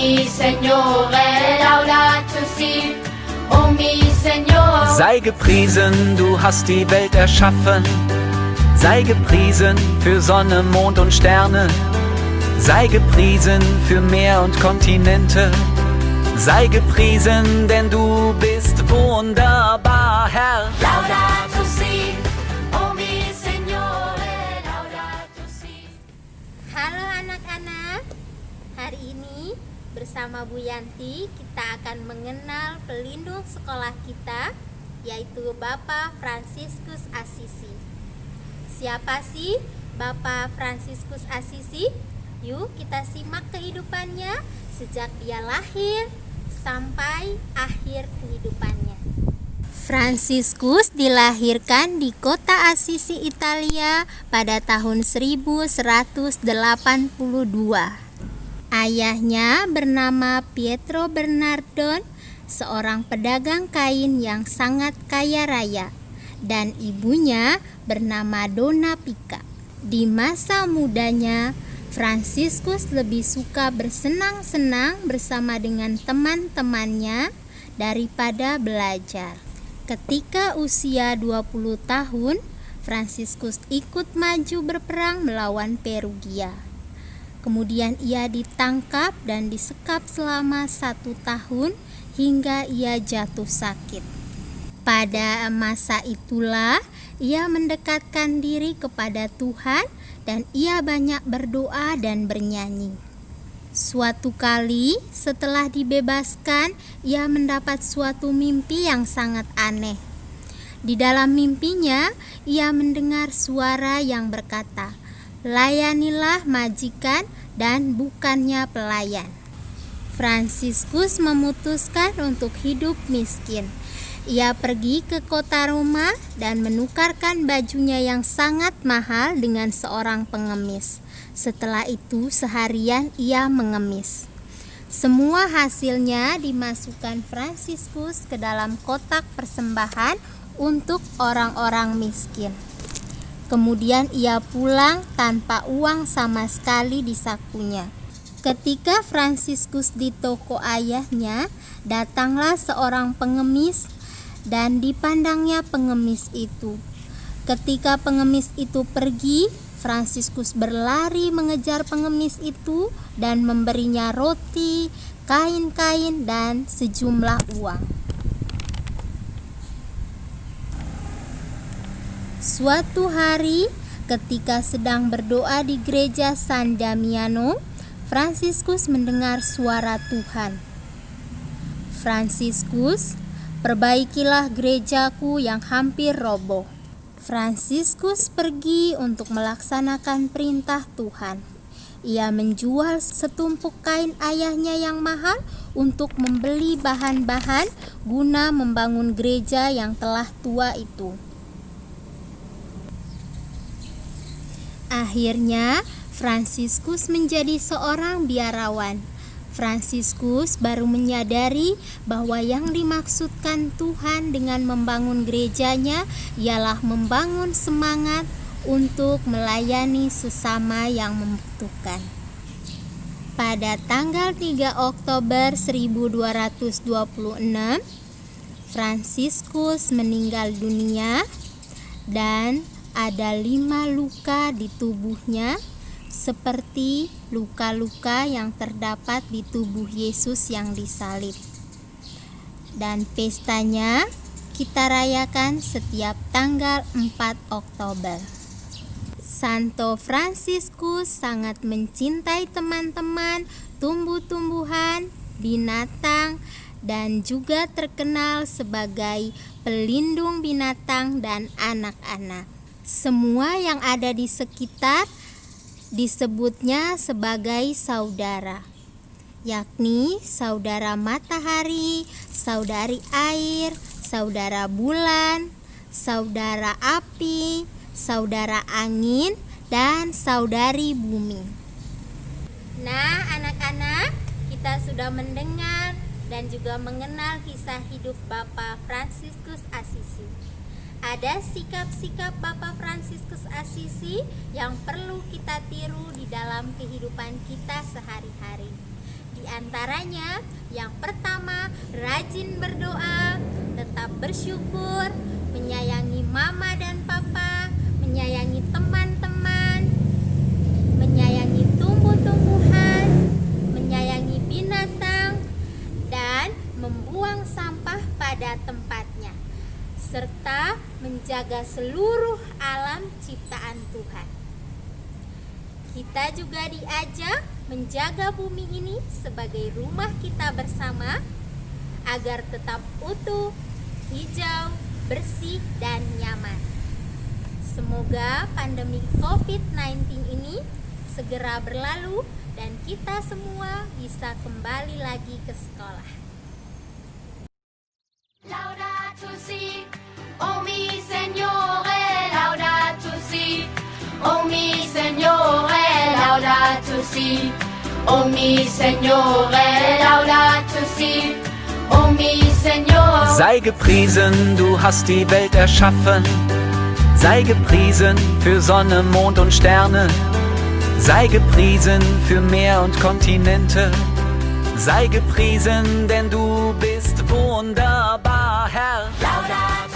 mi Signore, Laudato si, o mi Signore. Sei gepriesen, du hast die Welt erschaffen. Sei gepriesen für Sonne, Mond und Sterne. Sei gepriesen für Meer und Kontinente. Sei gepriesen, denn du bist wunderbar, Herr. Laudato si, o mi Signore, Laudato si. Halo anak-anak, hari ini bersama Bu Yanti kita akan mengenal pelindung sekolah kita, yaitu Bapak Fransiskus Assisi. Siapa sih Bapak Fransiskus Assisi? Yuk kita simak kehidupannya sejak dia lahir sampai akhir kehidupannya. Fransiskus dilahirkan di kota Assisi, Italia pada tahun 1182. Ayahnya bernama Pietro Bernardon, seorang pedagang kain yang sangat kaya raya, dan ibunya bernama Donna Pica. Di masa mudanya, Fransiskus lebih suka bersenang-senang bersama dengan teman-temannya daripada belajar. Ketika usia 20 tahun, Fransiskus ikut maju berperang melawan Perugia. Kemudian ia ditangkap dan disekap selama 1 tahun hingga ia jatuh sakit. Pada masa itulah ia mendekatkan diri kepada Tuhan dan ia banyak berdoa dan bernyanyi. Suatu kali setelah dibebaskan, ia mendapat suatu mimpi yang sangat aneh. Di dalam mimpinya, ia mendengar suara yang berkata, "Layanilah majikan dan bukannya pelayan." Fransiskus memutuskan untuk hidup miskin. Ia pergi ke kota Roma dan menukarkan bajunya yang sangat mahal dengan seorang pengemis. Setelah itu seharian ia mengemis. Semua hasilnya dimasukkan Fransiskus ke dalam kotak persembahan untuk orang-orang miskin. Kemudian ia pulang tanpa uang sama sekali di sakunya. Ketika Fransiskus di toko ayahnya, datanglah seorang pengemis dan dipandangnya pengemis itu. Ketika pengemis itu pergi, Fransiskus berlari mengejar pengemis itu dan memberinya roti, kain-kain, dan sejumlah uang. Suatu hari, ketika sedang berdoa di gereja San Damiano, Fransiskus mendengar suara Tuhan. "Fransiskus, perbaikilah gerejaku yang hampir roboh." Fransiskus pergi untuk melaksanakan perintah Tuhan. Ia menjual setumpuk kain ayahnya yang mahal untuk membeli bahan-bahan guna membangun gereja yang telah tua itu. Akhirnya, Fransiskus menjadi seorang biarawan. Fransiskus baru menyadari bahwa yang dimaksudkan Tuhan dengan membangun gerejanya ialah membangun semangat untuk melayani sesama yang membutuhkan. Pada tanggal 3 Oktober 1226, Fransiskus meninggal dunia dan ada 5 luka di tubuhnya, seperti luka-luka yang terdapat di tubuh Yesus yang disalib. Dan pestanya kita rayakan setiap tanggal 4 Oktober. Santo Fransiskus sangat mencintai teman-teman, tumbuh-tumbuhan, binatang, dan juga terkenal sebagai pelindung binatang dan anak-anak. Semua yang ada di sekitar disebutnya sebagai saudara, yakni saudara matahari, saudari air, saudara bulan, saudara api, saudara angin, dan saudari bumi. Nah, anak-anak, kita sudah mendengar dan juga mengenal kisah hidup Bapak Fransiskus Assisi. Ada sikap-sikap Bapak Fransiskus Assisi yang perlu kita tiru di dalam kehidupan kita sehari-hari. Di Di antaranya, yang pertama, rajin berdoa, tetap bersyukur, menyayangi mama dan papa, menyayangi teman-teman, menyayangi tumbuh-tumbuhan, menyayangi binatang, dan membuang sampah pada tempatnya, serta menjaga seluruh alam ciptaan Tuhan. Kita juga diajak menjaga bumi ini sebagai rumah kita bersama agar tetap utuh, hijau, bersih, dan nyaman. Semoga pandemi COVID-19 ini segera berlalu dan kita semua bisa kembali lagi ke sekolah. Laudato si, oh mi Signore, laudato si, oh mi Signore, laudato si, oh mi Signore, laudato si, oh mi Signore. Sei gepriesen, du hast die Welt erschaffen. Sei gepriesen für Sonne, Mond und Sterne. Sei gepriesen für Meer und Kontinente. Sei gepriesen, denn du bist wunderbar, Herr. Laudato